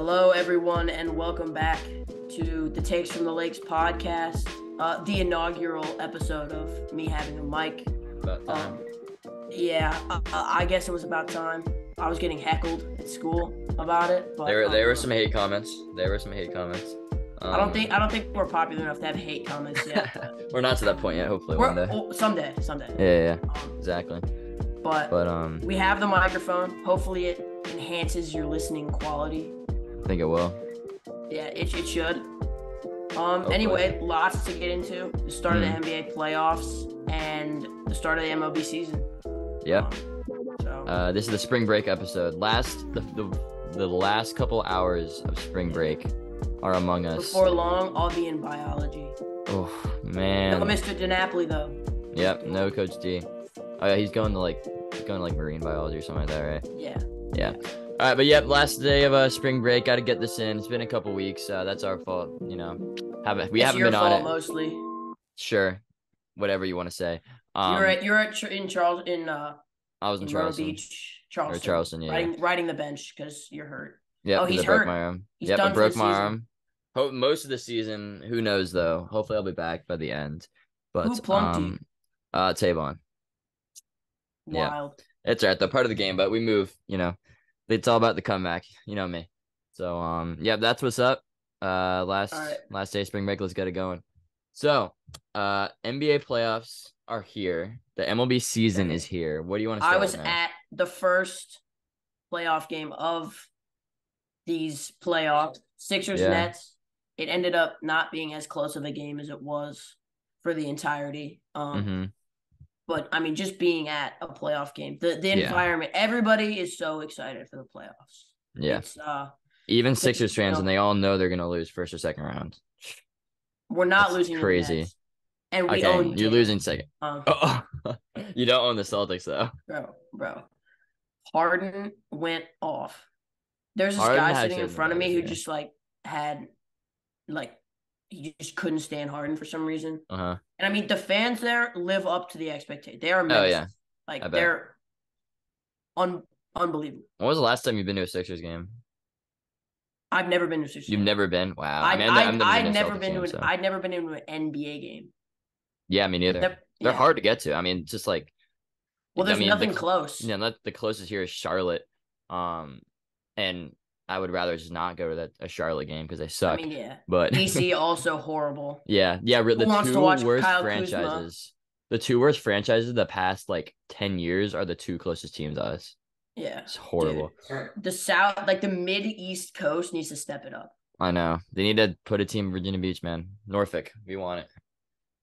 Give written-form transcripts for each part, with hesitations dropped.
Hello, everyone, and welcome back to the Takes from the Lakes podcast, the inaugural episode of me having a mic. About time. I guess it was about time. I was getting heckled at school about it, but There were some hate comments. I don't think we're popular enough to have hate comments yet. We're not to that point yet. Hopefully one day. Someday. Yeah, exactly. But we have the microphone. Hopefully, it enhances your listening quality. I think it will. Yeah, it should. Anyway, lots to get into. The start of the NBA playoffs and the start of the MLB season. Yep. So this is the spring break episode. The last couple hours of spring break are among us. Before long, I'll be in biology. Oh man. No Mr. DiNapoli though. Yep. No Coach D. Oh yeah, he's going to marine biology or something like that, right? Yeah. All right, but yep, last day of spring break. Got to get this in. It's been a couple weeks. That's our fault. You know, we haven't been on it. Mostly. Sure, whatever you want to say. You're in Charles in. I was in Charleston. Beach, Charleston. Or Charleston, yeah. Riding the bench because you're hurt. Yeah, oh, he's I broke my arm. I broke my arm. Most of the season. Who knows though? Hopefully, I'll be back by the end. But who plunked you? Tavon. Wild. Yeah. It's all right though. Part of the game, but we move. You know. It's all about the comeback, you know me. So, that's what's up. Last day of spring break, let's get it going. So, NBA playoffs are here. The MLB season is here. What do you want to say? I was at the first playoff game of these playoffs, Sixers Nets. It ended up not being as close of a game as it was for the entirety. But, I mean, just being at a playoff game, the environment, everybody is so excited for the playoffs. Yeah. It's, even Sixers fans, and they all know they're going to lose first or second round. We're not losing crazy. The Nets, and we own you're losing second. You don't own the Celtics, though. Bro. Harden went off. There's this guy sitting in front of me who just, he just couldn't stand Harden for some reason. Uh-huh. And I mean, the fans there live up to the expectation. They are amazing. Oh, yeah. They're unbelievable. When was the last time you've been to a Sixers game? I've never been to a Sixers game. You've never been? Wow. I'd never been to an NBA game. Yeah, me neither. They're hard to get to. I mean, just like. Well, there's nothing close. Yeah, the closest here is Charlotte. And I would rather just not go to a Charlotte game because they suck. I mean, yeah. But DC also horrible. Yeah. The two worst franchises the past 10 years are the two closest teams to us. Yeah. It's horrible. Dude, the South, the mid-East Coast needs to step it up. I know. They need to put a team in Virginia Beach, man. Norfolk. We want it.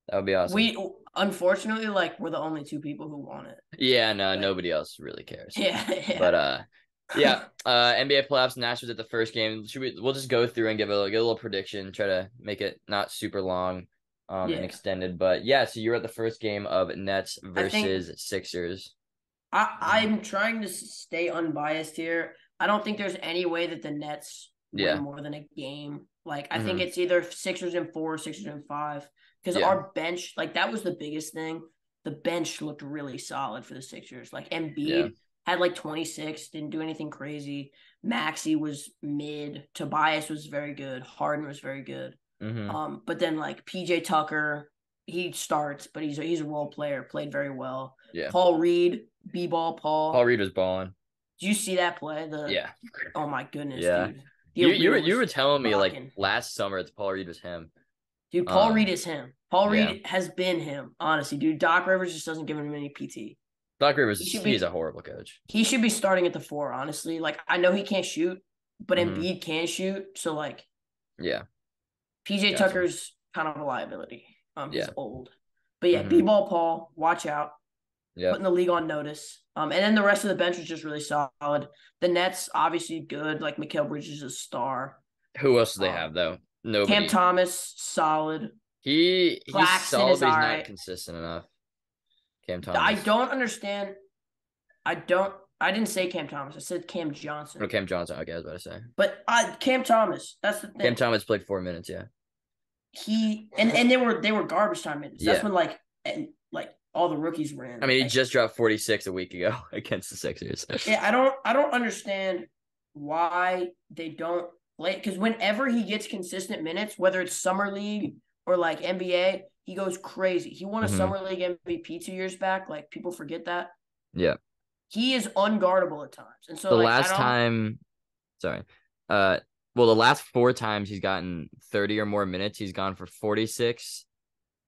That would be awesome. We, unfortunately, we're the only two people who want it. Yeah, no, nobody else really cares. Yeah. But, NBA playoffs. Nash was at the first game. We'll just go through and give a little prediction. Try to make it not super long, and extended. But so you're at the first game of Nets versus Sixers. I'm trying to stay unbiased here. I don't think there's any way that the Nets win more than a game. I think it's either Sixers in 4 or Sixers in 5. Because our bench, that was the biggest thing. The bench looked really solid for the Sixers. Embiid had 26, didn't do anything crazy. Maxey was mid. Tobias was very good. Harden was very good. But then PJ Tucker, he starts, but he's a role player, played very well. Yeah. Paul Reed, B-ball Paul. Paul Reed was balling. Did you see that play? Oh my goodness, dude. You were telling me last summer that Paul Reed was him. Dude, Paul Reed is him. Paul Reed has been him, honestly. Dude, Doc Rivers just doesn't give him any PT. Doc Rivers, he's a horrible coach. He should be starting at the 4, honestly. I know he can't shoot, but Embiid can shoot. So, PJ Tucker's kind of a liability. He's old. But, B-ball Paul, watch out. Yeah. Putting the league on notice. And then the rest of the bench was just really solid. The Nets, obviously good. Mikal Bridges is a star. Who else do they have, though? Nobody. Cam Thomas, solid. He's solid, but he's right. not consistent enough. Cam Thomas. I don't understand. I didn't say Cam Thomas. I said Cam Johnson. Oh, Cam Johnson. Okay, I was about to say. But Cam Thomas, that's the thing. Cam Thomas played 4 minutes, yeah. And they were garbage time minutes. That's when all the rookies were in. I mean, he just dropped 46 a week ago against the Sixers. Yeah, I don't understand why they don't play because whenever he gets consistent minutes, whether it's summer league or like NBA, he goes crazy. He won a summer league MVP 2 years back. Like people forget that. Yeah. He is unguardable at times. And so the like last time, sorry. Well, the last 4 times he's gotten 30 or more minutes, he's gone for 46,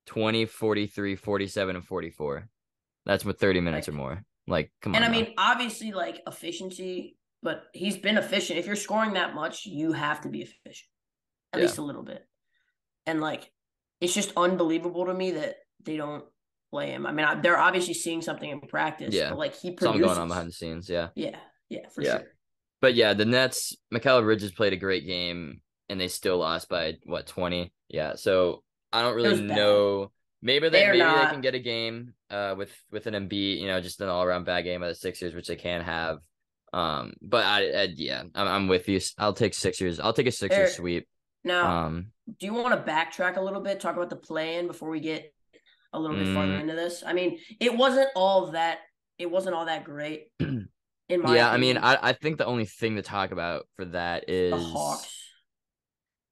20, 43, 47, and 44. That's with 30 minutes or more. Like, come on. And I mean, obviously, like efficiency, but he's been efficient. If you're scoring that much, you have to be efficient, at least a little bit. And like, it's just unbelievable to me that they don't play him. I mean, they're obviously seeing something in practice, but like he produces. Something going on behind the scenes, yeah. Yeah, for sure. But yeah, the Nets, Mikal Bridges played a great game, and they still lost by, 20? Yeah, so I don't really know. Maybe they can get a game with an Embiid, just an all-around bad game by the Sixers, which they can have. But I'm with you. I'll take Sixers. I'll take a Sixers sweep. Now, do you want to backtrack a little bit, talk about the play-in before we get a little bit farther into this? I mean, it wasn't all that great. In my opinion. I mean, I think the only thing to talk about for that is the Hawks.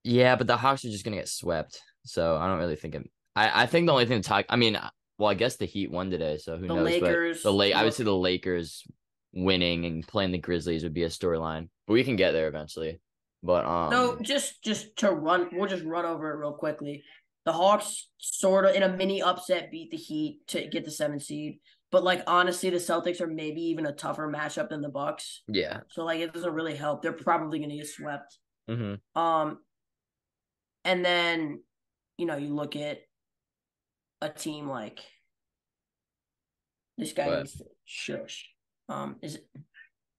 Yeah, but the Hawks are just gonna get swept, so I don't really think it. I think the only thing to talk. I mean, well, I guess the Heat won today, so who knows? Lakers, but I would say the Lakers winning and playing the Grizzlies would be a storyline, but we can get there eventually. But so just to run, we'll just run over it real quickly. The Hawks sort of in a mini upset beat the Heat to get the 7th seed. But like honestly, the Celtics are maybe even a tougher matchup than the Bucks. Yeah. So like it doesn't really help. They're probably going to get swept. Mm-hmm. And then you look at a team like this guy needs to shush.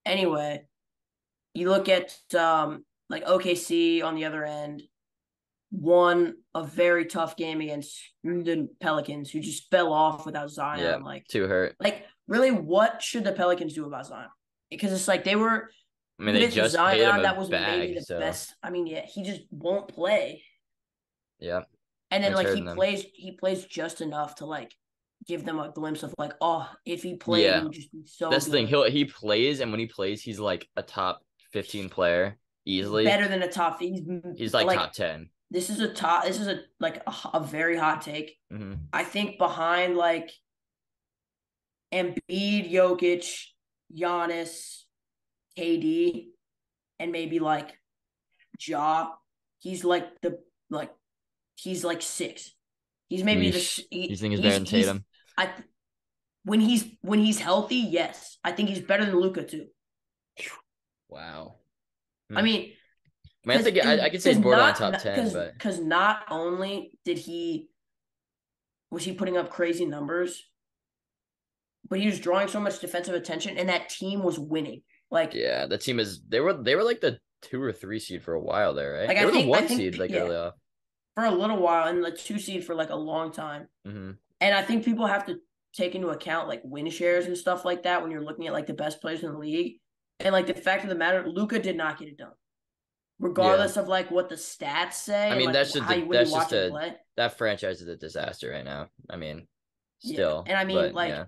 Anyway? You look at like OKC on the other end. Won a very tough game against the Pelicans, who just fell off without Zion. Yeah, like too hurt. Like, really, what should the Pelicans do about Zion? Because it's like they were. I mean, they just Zion. Paid him that was maybe the best. I mean, yeah, he just won't play. Yeah. And then like he plays just enough to like give them a glimpse of like, oh, if he played, he would just be so. That's the thing. He plays, and when he plays, he's like a top 15 player easily. Better than a top. He's like top 10. This is a very hot take. Mm-hmm. I think behind like Embiid, Jokic, Giannis, KD, and maybe like Ja, he's like he's like 6. He's maybe you think he's better than Tatum? When he's healthy, yes. I think he's better than Luka too. Wow. I mean, I think I could say he's borderline top 10, but because not only was he putting up crazy numbers, but he was drawing so much defensive attention, and that team was winning. Like, yeah, the team they were like the 2 or 3 seed for a while there, right? Like, they were the 1 seed early off for a little while, and the 2 seed for like a long time. Mm-hmm. And I think people have to take into account like win shares and stuff like that when you're looking at like the best players in the league. And like the fact of the matter, Luka did not get it done. Regardless of like what the stats say. I mean, like, that's just that franchise is a disaster right now. I mean, still. Yeah. And I mean,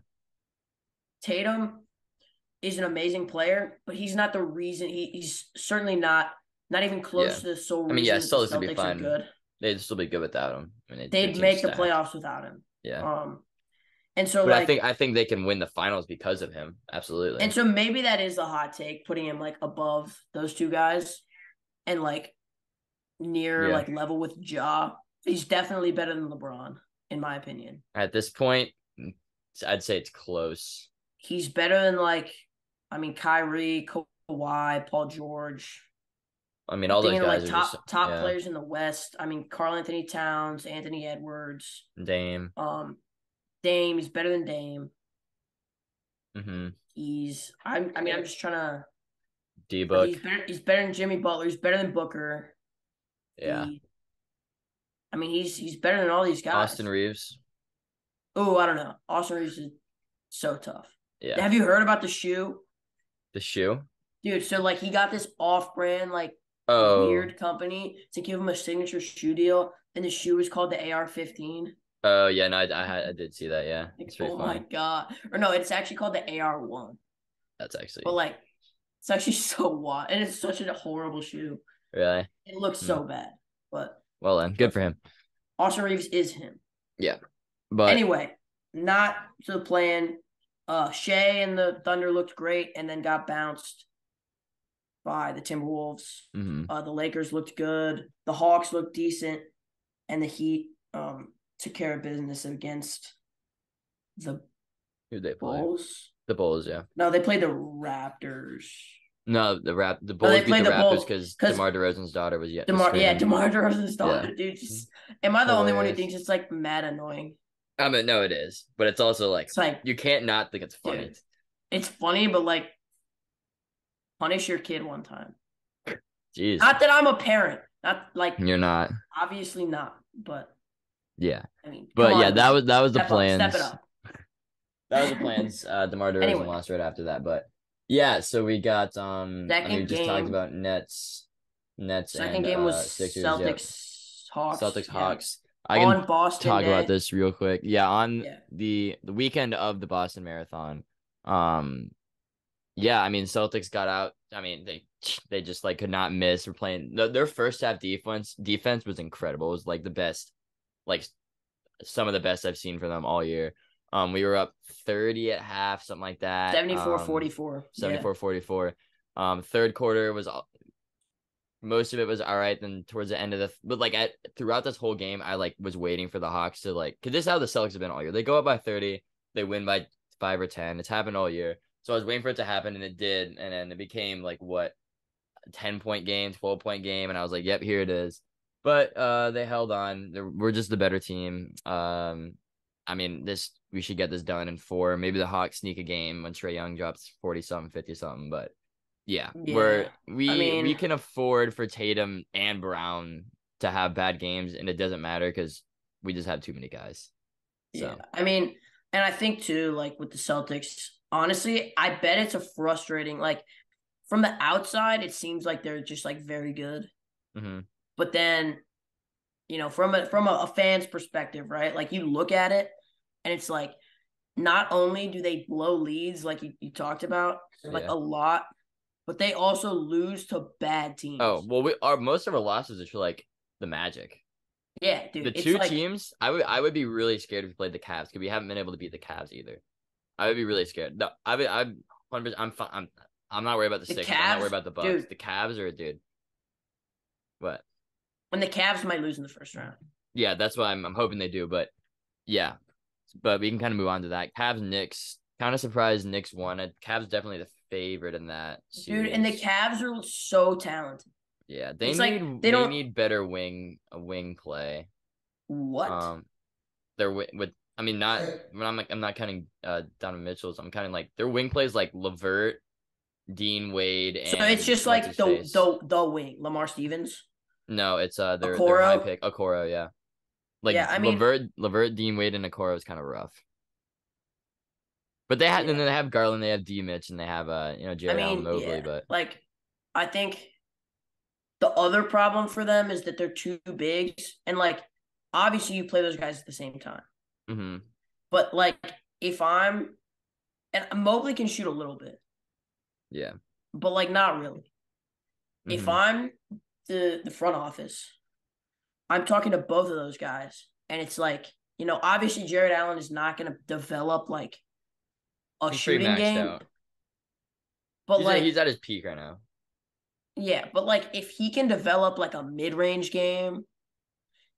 Tatum is an amazing player, but he's not the reason. He's certainly not even close to the sole reason. I mean, the Celtics be fine. Good. They'd still be good without him. I mean, they'd make the playoffs without him. Yeah. And so, but I think they can win the finals because of him. Absolutely. And so maybe that is the hot take, putting him like above those 2 guys, and like near like level with Ja. He's definitely better than LeBron, in my opinion. At this point, I'd say it's close. He's better than Kyrie, Kawhi, Paul George. I mean, all those guys like are top players in the West. I mean, Karl Anthony Towns, Anthony Edwards, Dame. Dame. He's better than Dame. Mm-hmm. I'm just trying to. D-Book. He's better than Jimmy Butler. He's better than Booker. Yeah. He's better than all these guys. Austin Reeves. Oh, I don't know. Austin Reeves is so tough. Yeah. Have you heard about the shoe? The shoe? Dude, so like he got this off-brand weird company to give him a signature shoe deal, and the shoe is called the AR-15. Oh yeah, no, I did see that. Yeah, it's pretty funny. My god! Or no, it's actually called the AR-1. That's actually. But like, it's actually so wild, and it's such a horrible shoe. Really? It looks so bad. But well then, good for him. Austin Reeves is him. Yeah. But anyway, not to the plan. Shea and the Thunder looked great and then got bounced by the Timberwolves. The Lakers looked good. The Hawks looked decent. And the Heat took care of business against the who they play? Bulls. The Bulls, yeah. No, they played the Raptors. No, the Bulls beat the Raptors because DeMar DeRozan's daughter was yet. DeMar DeRozan's daughter, dude. Am I the only one who thinks it's like mad annoying? I mean, no, it is, but it's also like, you can't not think it's funny. Dude, it's funny, but like, punish your kid one time. Jeez. Not that I'm a parent. Not like you're not. Obviously not, but yeah. I mean, but yeah, that was the plans. Step it up. That was the plans. DeMar DeRozan lost right after that, but yeah. So we got we just talked about Nets. Second and, game was Sixers, Hawks. Hawks. I can Boston talk Day. about this real quick. Yeah, on the weekend of the Boston Marathon. Yeah, I mean Celtics got out. I mean they just like could not miss. We're playing their first half defense was incredible. It was like the best, like some of the best I've seen for them all year. We were up 30 at half, something like that. 74-44. 74-44. Third quarter was most of it was all right. Then towards the end of throughout this whole game, I like was waiting for the Hawks to like, cause this is how the Celtics have been all year. They go up by 30, they win by 5 or 10. It's happened all year. So I was waiting for it to happen, and it did. And then it became like a 10-point game, 12-point game, and I was like, yep, here it is. But they held on. We're just the better team. I mean, we should get this done in 4. Maybe the Hawks sneak a game when Trae Young drops 40-something, 50-something, but. Yeah, we can afford for Tatum and Brown to have bad games, and it doesn't matter because we just have too many guys. So. Yeah, I mean, and I think too, like with the Celtics, honestly, I bet it's a frustrating. Like from the outside, it seems like they're just like very good, but then, from a fan's perspective, right? Like you look at it, and it's like not only do they blow leads, like you talked about, like a lot. But they also lose to bad teams. Oh, well, most of our losses are to like the Magic. Yeah, dude. The two teams, I would be really scared if we played the Cavs because we haven't been able to beat the Cavs either. I would be really scared. No, I'm not worried about the Sixers. I'm not worried about the Bucks. Dude. The Cavs are dude. What? And the Cavs might lose in the first round. Yeah, that's what I'm hoping they do. But yeah, but we can kind of move on to that. Cavs, Knicks. Kind of surprised Knicks won. Cavs definitely the favorite in that series. Dude, and the Cavs are so talented. Yeah, they need better wing play. What? They're with. I mean, not. I'm not counting Donovan Mitchell's. I'm counting like their wing plays like LeVert, Dean Wade, and so it's just like the wing Lamar Stevens. No, it's their high pick Okoro. Yeah, like I mean LeVert, Dean Wade, and Okoro is kind of rough. But they have, and then they have Garland, they have D. Mitch, and they have Jared Allen Mobley. But like, I think the other problem for them is that they're too big, and like, obviously you play those guys at the same time. But like, and Mobley can shoot a little bit. Yeah. But like, not really. If I'm the front office, I'm talking to both of those guys, and it's like, obviously Jared Allen is not going to develop like he's shooting game. Out. But he's at his peak right now. Yeah, but like if he can develop like a mid-range game,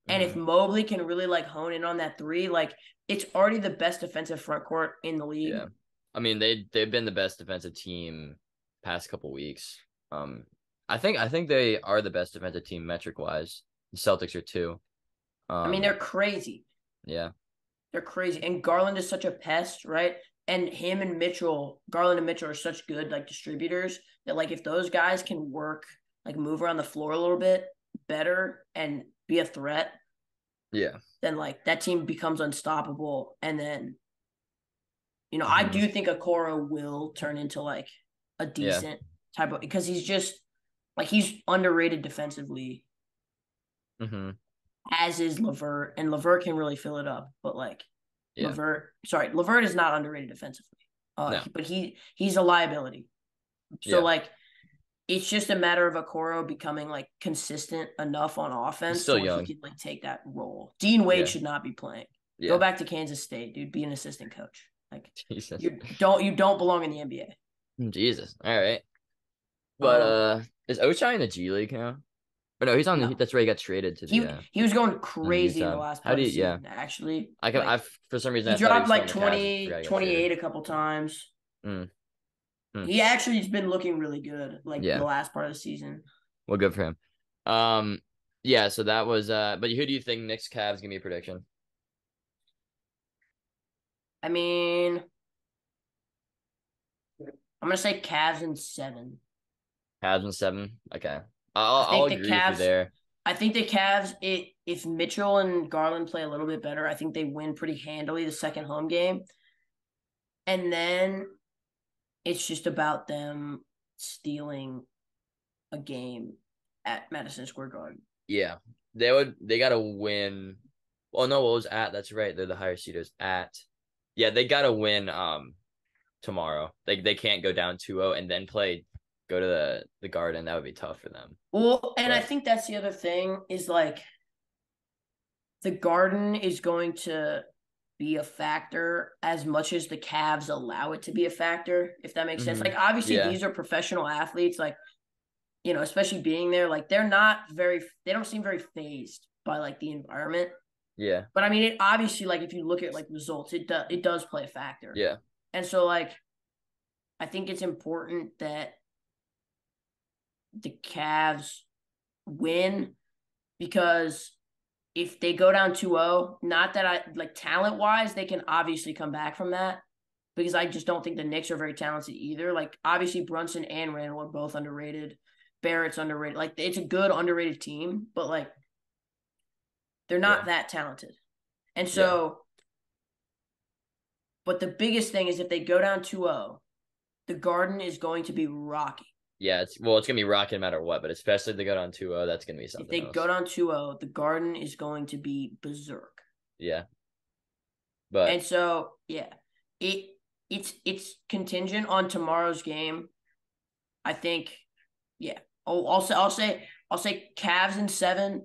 and if Mobley can really like hone in on that 3, like it's already the best defensive front court in the league. Yeah, I mean they've been the best defensive team past couple weeks. I think they are the best defensive team metric wise. The Celtics are too. I mean they're crazy. Yeah, they're crazy, and Garland is such a pest, right? And him and Mitchell, Garland and Mitchell are such good like distributors that like if those guys can work, like move around the floor a little bit better and be a threat, then like that team becomes unstoppable. And then, I do think Okoro will turn into like a decent type of, because he's just like he's underrated defensively. As is LeVert, and LeVert can really fill it up, but like. Yeah. LeVert is not underrated defensively, no. But he's a liability. So like it's just a matter of Okoro becoming like consistent enough on He's offense still to where young. he could like take that role. Dean Wade should not be playing. Yeah. Go back to Kansas State, dude. Be an assistant coach. Like Jesus. you don't belong in the NBA. Jesus. All right. But is Ochai in the G League now? Or no, he's on the. No. That's where he got traded to the. He was going On the crazy in the Utah. last How part do of you? the Yeah. season. Actually, I for some reason he I thought he dropped was still on like the Cavs. I 20, forgot he got 28 traded. a couple times. Mm. He actually has been looking really good, like Yeah. the last part of the season. Well, good for him. Yeah. So that was. But who do you think Knicks Cavs? Give me a prediction. I mean, I'm gonna say Cavs in 7. Cavs in 7. Okay. I I'll think the agree with you Cavs. there. I think the Cavs. If Mitchell and Garland play a little bit better, I think they win pretty handily the second home game, and then it's just about them stealing a game at Madison Square Garden. Yeah. They gotta win. Well, no, it was at. That's right. They're the higher seeders at. Yeah, they gotta win tomorrow. They can't go down 2-0 and then go to the Garden. That would be tough for them. Well, and I But think that's the other thing is like the Garden is going to be a factor as much as the Cavs allow it to be a factor, if that makes sense. Like obviously yeah. these are professional athletes, like, you know, especially being there, like they don't seem very phased by like the environment. Yeah. But I mean it obviously, like if you look at like results, it does play a factor. Yeah. And so like I think it's important that the Cavs win because if they go down 2-0, not that I like talent wise, they can obviously come back from that because I just don't think the Knicks are very talented either. Like obviously Brunson and Randall are both underrated. Barrett's underrated. Like it's a good underrated team, but like they're not that talented. And so, but the biggest thing is if they go down 2-0, the Garden is going to be rocky. Yeah, it's gonna be rocky no matter what, but especially if they go down 2-0, that's gonna be something. If they go down 2-0, the Garden is going to be berserk. Yeah. And so, yeah, it's contingent on tomorrow's game. I think, yeah. Oh, I'll say Cavs in 7,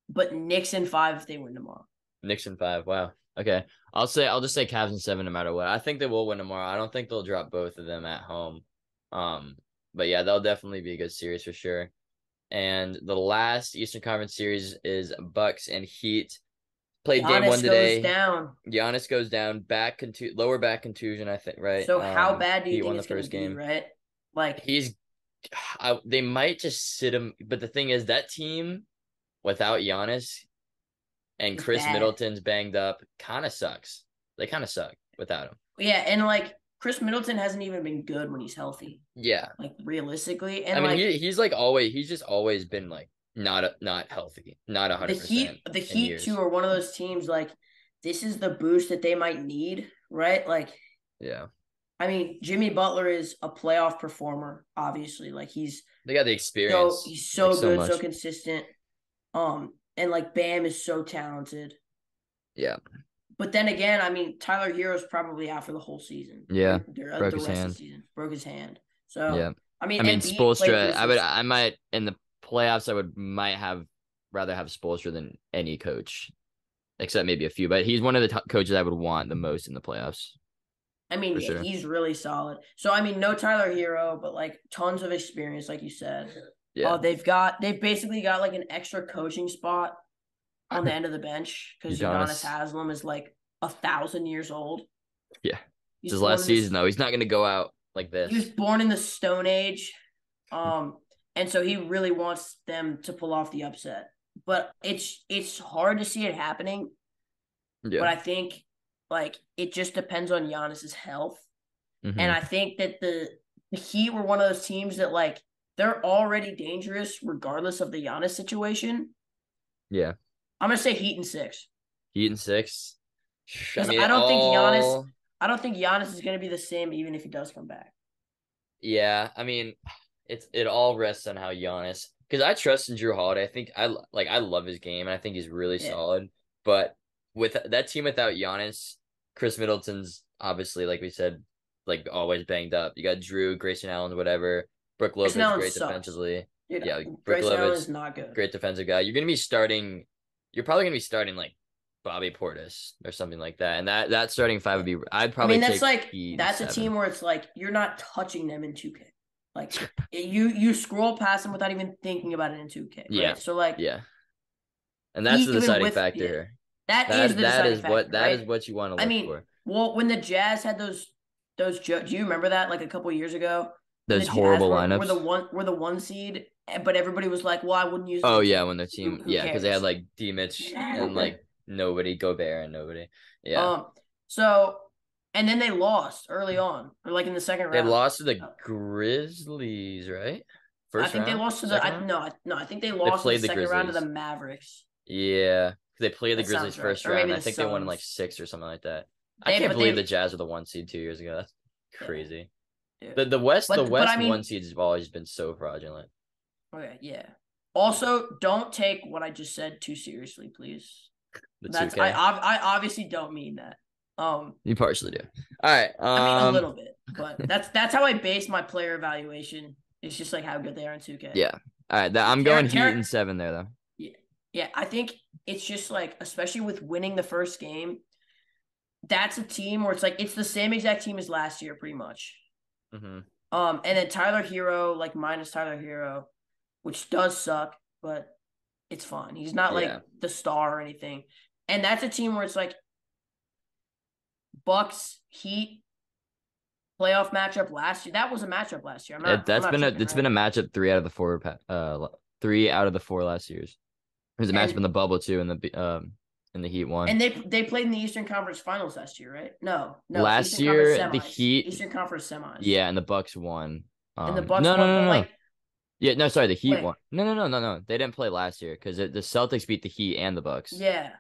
but Knicks in 5 if they win tomorrow. Knicks in 5. Wow. Okay. I'll just say Cavs in 7 no matter what. I think they will win tomorrow. I don't think they'll drop both of them at home. But yeah, they'll definitely be a good series for sure. And the last Eastern Conference series is Bucks and Heat. Played game 1 today. Giannis goes down. Lower back contusion, I think, right? So how bad do you think it's going to be, game. Right? Like they might just sit him, but the thing is that team without Giannis and Chris Middleton's banged up kind of sucks. They kind of suck without him. Yeah, and like Chris Middleton hasn't even been good when he's healthy. Yeah. Like realistically. And I mean, he's just always been like not healthy. Not 100%. The Heat too are one of those teams like this is the boost that they might need, right? Like yeah. I mean, Jimmy Butler is a playoff performer, obviously. Like they got the experience. He's so like, good, so consistent. And like Bam is so talented. Yeah. But then again, I mean, Tyler Hero's probably out for the whole season. Yeah, broke his hand. Of the season. Broke his hand. So yeah, I mean, Spoelstra. I might in the playoffs. Might have rather have Spoelstra than any coach, except maybe a few. But he's one of the coaches I would want the most in the playoffs. I mean, yeah, sure. He's really solid. So I mean, no Tyler Hero, but like tons of experience, like you said. Yeah, they've basically got like an extra coaching spot on the end of the bench because Udonis Haslem is like 1,000 years old. Yeah, it's his last season though. He's not going to go out like this. He was born in the Stone Age, and so he really wants them to pull off the upset. But it's hard to see it happening. Yeah. But I think like it just depends on Giannis's health, and I think that the Heat were one of those teams that like they're already dangerous regardless of the Giannis situation. Yeah. I'm gonna say Heat in 6. Heat in 6. Because I don't think Giannis is gonna be the same even if he does come back. Yeah, I mean, it all rests on how Giannis. Because I trust in Jrue Holiday. I think I love his game and I think he's really solid. But with that team without Giannis, Chris Middleton's obviously like we said, like always banged up. You got Jrue, Grayson Allen, whatever. Brook Lopez, great defensively. Dude, yeah, Brook Grayson Allen Lopez is not good. Great defensive guy. You're probably gonna be starting like Bobby Portis or something like that. And that starting five would be. I'd probably. That's a team where it's like you're not touching them in 2K. Like you scroll past them without even thinking about it in 2K. Right? Yeah. So like yeah. And that's the deciding factor here. That is the deciding factor. That is what you want to look for. Well, when the Jazz had those do you remember that like a couple years ago? Those horrible lineups were the one seed, but everybody was like, "Well, I wouldn't use." Oh yeah, when their team, because they had like D-Mitch and like nobody, Gobert and nobody. Yeah. So, and then they lost early on, or like in the second round. They lost to the Grizzlies, right? I think they lost to the I think they lost in the second round to the Mavericks. Yeah, they played the Grizzlies first round. I think they won like 6 or something like that. I can't believe the Jazz were the 1 seed 2 years ago. That's crazy. Yeah. The West 1 seeds have always been so fraudulent. Okay, yeah. Also, don't take what I just said too seriously, please. I obviously don't mean that. You partially do. All right. I mean a little bit, but that's how I base my player evaluation. It's just like how good they are in 2K. Yeah. All right. I'm going Heat in 7 there though. Yeah. Yeah. I think it's just like, especially with winning the first game, that's a team where it's like it's the same exact team as last year, pretty much. Mm-hmm. And then Tyler Hero, like minus Tyler Hero, which does suck, but it's fine. He's not like the star or anything. And that's a team where it's like Bucks, Heat, playoff matchup last year. That was a matchup last year. It's been a matchup 3 out of the 4 3 out of the 4 last years. It was a matchup in the bubble too, in the Heat one. And they played in the Eastern Conference Finals last year, right? No. Last year the Heat Eastern Conference semis. Yeah, and the Bucks won. And the Bucks won. No. Yeah, no, sorry, the Heat won. No. They didn't play last year because the Celtics beat the Heat and the Bucks. Yeah.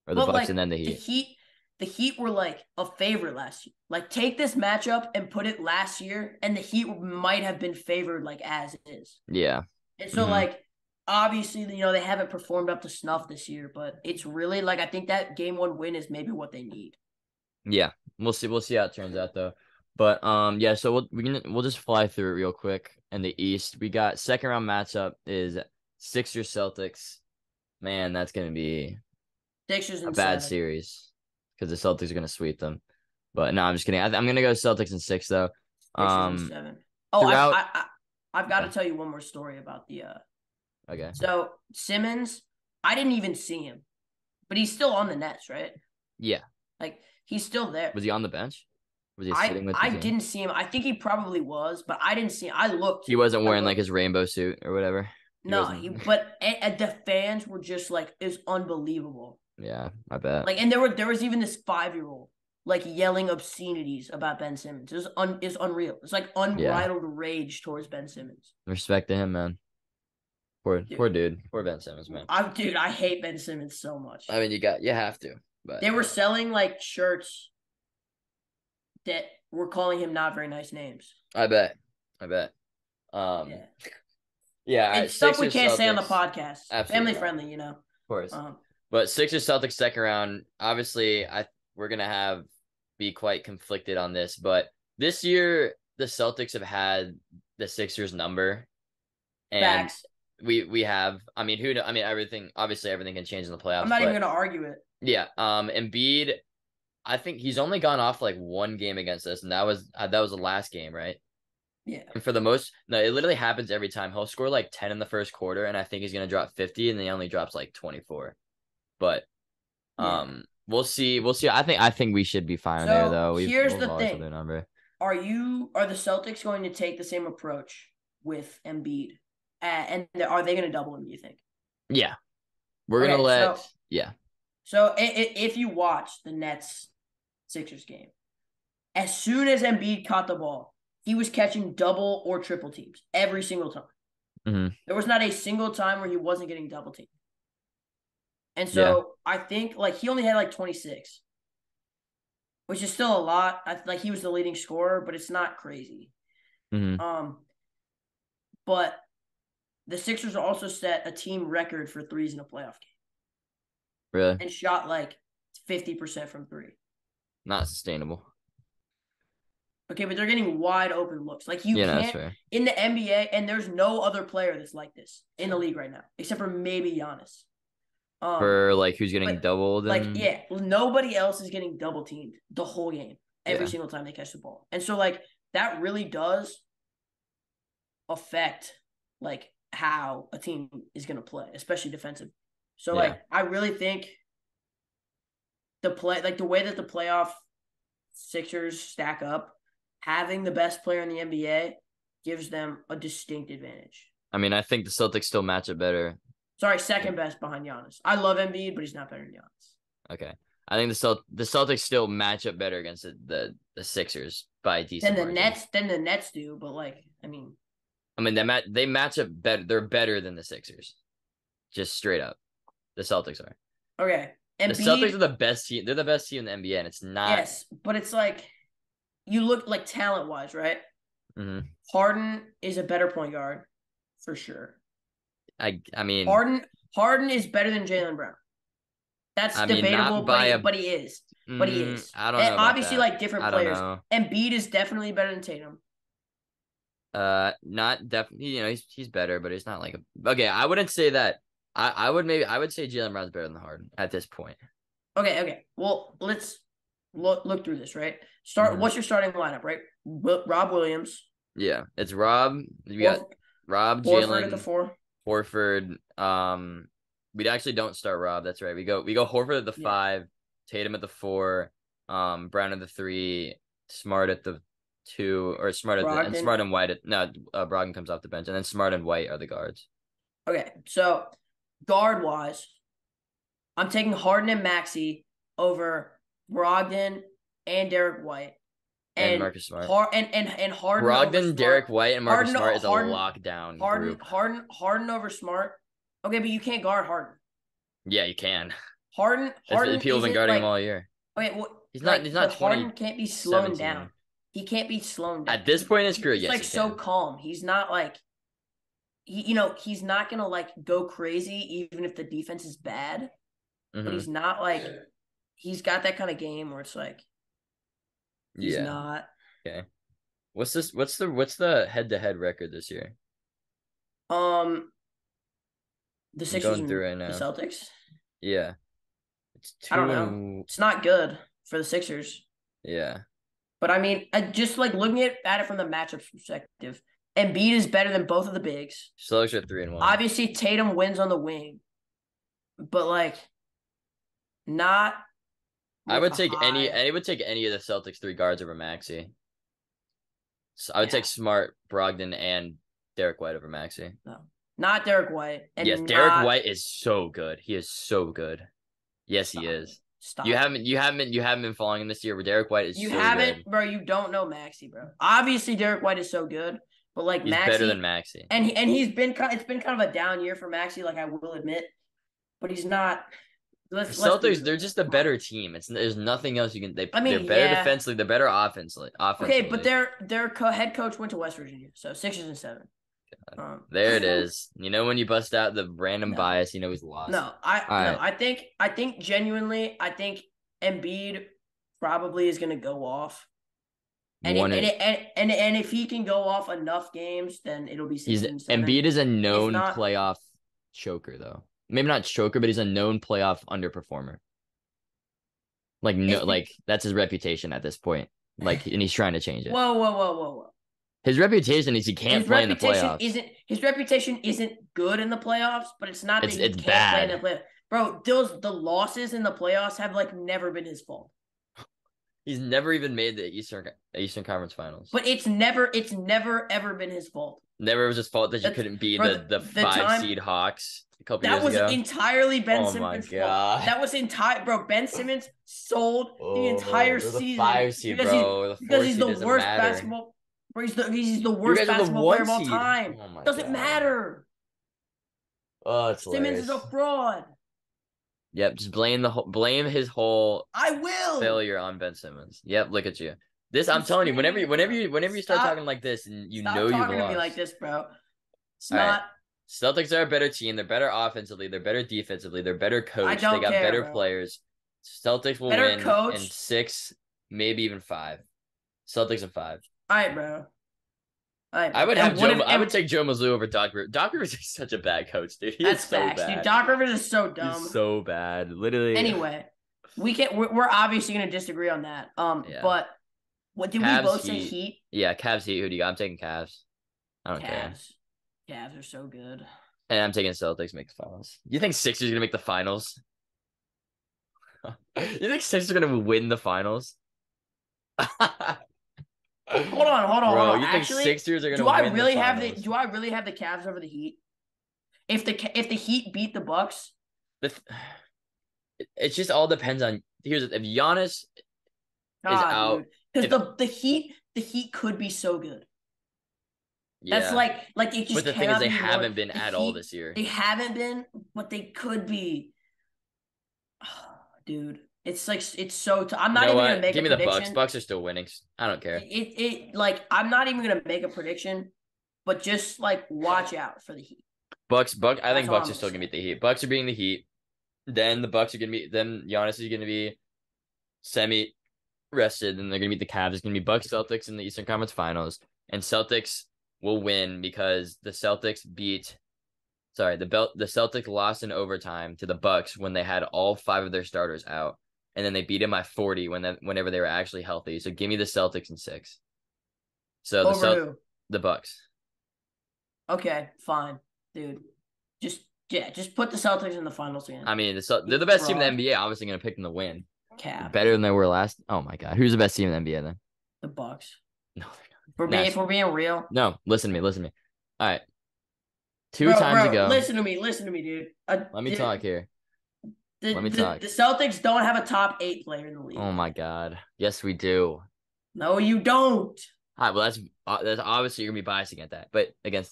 Or the Bucks and then the Heat. The Heat were like a favorite last year. Like take this matchup and put it last year, and the Heat might have been favored like as is. Yeah. And so like obviously, they haven't performed up to snuff this year, but it's really like I think that game 1 win is maybe what they need. Yeah. We'll see how it turns out though. But yeah, so we'll just fly through it real quick. In the East, we got second round matchup is Sixers Celtics. Man, that's gonna be Sixers a bad series because the Celtics are gonna sweep them. But no, I'm just kidding. I'm gonna go Celtics in 6 though. Sixers in 7. Oh, I've got to tell you one more story about the. Okay. So Simmons, I didn't even see him, but he's still on the Nets, right? Yeah. Like he's still there. Was he on the bench? Was he sitting with? I didn't see him. I think he probably was, but I didn't see him. I looked. He wasn't wearing like his rainbow suit or whatever. But the fans were just like, it's unbelievable. Yeah, I bet. Like, and there was even this 5-year-old like yelling obscenities about Ben Simmons. It's unreal. It's like unbridled rage towards Ben Simmons. Respect to him, man. Poor dude. Poor Ben Simmons, man. I hate Ben Simmons so much. I mean, you have to. But they were selling like shirts that were calling him not very nice names. I bet. Yeah. It's stuff we can't say on the podcast. Family friendly, Of course. But Sixers Celtics second round, obviously we're gonna be quite conflicted on this, but this year the Celtics have had the Sixers number. And facts. We have, everything can change in the playoffs. I'm not even gonna argue it. Yeah. Embiid, I think he's only gone off like 1 game against us, and that was the last game, right? Yeah. And it literally happens every time. He'll score like 10 in the first quarter, and I think he's gonna drop 50, and then he only drops like 24. But we'll see. I think we should be fine there though. Here's the thing. Are the Celtics going to take the same approach with Embiid? And are they going to double him, do you think? Yeah. We're going to So if you watch the Nets-Sixers game, as soon as Embiid caught the ball, he was catching double or triple teams every single time. Mm-hmm. There was not a single time where he wasn't getting double teamed. And so I think like he only had like 26, which is still a lot. Like he was the leading scorer, but it's not crazy. Mm-hmm. But the Sixers also set a team record for threes in a playoff game. Really? And shot like 50% from 3. Not sustainable. Okay, but they're getting wide open looks. Like you that's can't fair. in the NBA, and there's no other player that's like this in the league right now, except for maybe Giannis. For like who's getting doubled like and yeah, nobody else is getting double teamed the whole game every yeah. single time they catch the ball, and so like that really does affect like how a team is going to play, especially defensive. So like I really think the way that the playoff Sixers stack up, having the best player in the NBA gives them a distinct advantage. I mean, I think the Celtics still match it better. Sorry, second best behind Giannis. I love Embiid, but he's not better than Giannis. Okay. I think the Celtics still match up better against the Sixers by a decent margin. Nets the Nets do, but like I mean they match up better. They're better than the Sixers. Just straight up. The Celtics are. Okay. Embiid, the Celtics are the best team. They're the best team in the NBA, and it's not. Yes, but it's like you look like talent-wise, right? Mm-hmm. Harden is a better point guard for sure. I mean, Harden is better than Jaylen Brown. That's debatable, but he is. But he is. I don't know. Obviously, that. like different players. Embiid is definitely better than Tatum. Not definitely. You know, he's better, but he's not like a. Okay, I wouldn't say that. I would say Jaylen Brown's better than Harden at this point. Okay. Well, let's look through this, right? What's your starting lineup, right? Rob Williams. Yeah, it's Rob. We got Rob, Jaylen at the 4. Horford. We actually don't start Rob. That's right. We go Horford at the 5, Tatum at the 4, Brown at the 3, Smart at the 2, or Smart and Smart and White. Brogdon comes off the bench, and then Smart and White are the guards. Okay, so guard wise, I'm taking Harden and Maxey over Brogdon and Derek White. And Marcus Smart. And Harden Brogdon, Derek White, and Marcus Smart is a lockdown group. Harden over Smart. Okay, but you can't guard Harden. Yeah, you can. Harden people have been guarding him all year. Okay, well, he's not 20. Harden can't be slowed down. He can't be slowed down. At this point in his career, yes, he's so calm. He's not like he's not gonna like go crazy even if the defense is bad. Mm-hmm. But he's not like he's got that kind of game where it's like he's not. Okay. What's the head-to-head record this year? The Sixers and right now. The Celtics? Yeah. I don't know. It's not good for the Sixers. Yeah. But I mean, just like looking at it from the matchup perspective, Embiid is better than both of the bigs. Celtics are 3-1. Obviously, Tatum wins on the wing. But like not I would take any of the Celtics 3 guards over Maxey. So I would take Smart, Brogdon, and Derek White over Maxey. No. Not Derek White. And yes, Derek White is so good. He is so good. Yes, he is. Stop. You haven't been following him this year, but Derek White is so good. You haven't, bro. You don't know Maxey, bro. Obviously, Derek White is so good, but like he's better than Maxey. And it's been kind of a down year for Maxey, like I will admit, but he's not. Celtics, they're just a better team. There's nothing else you can. They're better defensively. They're better offensively. Okay, but their head coach went to West Virginia, so 6 and 7. There it is. You know when you bust out the random bias, you know he's lost. I think genuinely, I think Embiid probably is going to go off. And if he can go off enough games, then it'll be 6 and 7. Embiid is a known playoff choker, though. Maybe not choker, but he's a known playoff underperformer. That's his reputation at this point. And he's trying to change it. Whoa. His reputation is he can't play in the playoffs. His reputation isn't good in the playoffs, but it's not that he can't bad. play in the playoffs. Bro, the losses in the playoffs have never been his fault. He's never even made the Eastern Conference Finals. But it's never ever been his fault. Never was his fault that you couldn't beat the 5-seed Hawks a couple years ago. That was entirely Ben Simmons' fault. That was bro. Ben Simmons sold the entire season. 5-seed, bro. Because he's the worst basketball. Bro, he's the worst basketball player of all time. Doesn't matter. Oh, it's Simmons is a fraud. Yep, just blame his whole failure on Ben Simmons. Yep, look at you. I'm telling you, whenever you start talking like this, and you've lost. Stop talking to me like this, bro. It's not. Right. Celtics are a better team. They're better offensively. They're better defensively. They're better coached. They got better players. Celtics will win in 6, maybe even 5. Celtics in 5. All right, bro. All right, I bro. would And have what Joe. if? I would take Joe Mazzulla over Doc Rivers. Doc Rivers is such a bad coach, dude. He is That's so facts, dude. bad. Doc Rivers is so He's dumb. so bad. Literally. Anyway, we're obviously gonna disagree on that. Yeah. But what did we Cavs, both say? Heat. Heat. Yeah, Cavs, Heat. Who do you got? I'm taking Cavs. I don't care. Cavs are so good. And I'm taking Celtics make the finals. You think Sixers are gonna make the finals? You think Sixers are gonna win the finals? Hold on. Bro, you think Actually, Sixers are gonna win the finals? Do I really have the Cavs over the Heat? If the Heat beat the Bucks, it just all depends on if Giannis is out, because the Heat could be so good. Yeah. That's like it just. But the thing is, they haven't been at all this year. They haven't been, but they could be. Oh, dude, it's so. I'm not even gonna make. Give me a prediction. the Bucks. Bucks are still winning. I don't care. I'm not even gonna make a prediction, but just watch out for the Heat. Bucks. I think Bucks are still gonna beat the Heat. Bucks are beating the Heat. Then the Bucks are gonna be. Then Giannis is gonna be semi rested, and they're gonna beat the Cavs. It's gonna be Bucks Celtics in the Eastern Conference Finals, and Celtics will win because the Celtics the Celtics lost in overtime to the Bucks when they had all 5 of their starters out, and then they beat them by 40 whenever they were actually healthy. So give me the Celtics in 6. So the Bucks. Okay, fine, dude. Just put the Celtics in the finals again. I mean, they're the best team in the NBA. Obviously, going to pick them to win. Cap. Better than they were last. Oh my god, who's the best team in the NBA then? The Bucks. No, if we're being real. No, listen to me. All right. Two times ago. Listen to me, dude. Let me talk here. Let me talk. The Celtics don't have a top 8 player in the league. Oh my god. Yes, we do. No, you don't. All right, well, that's obviously you're gonna be biased against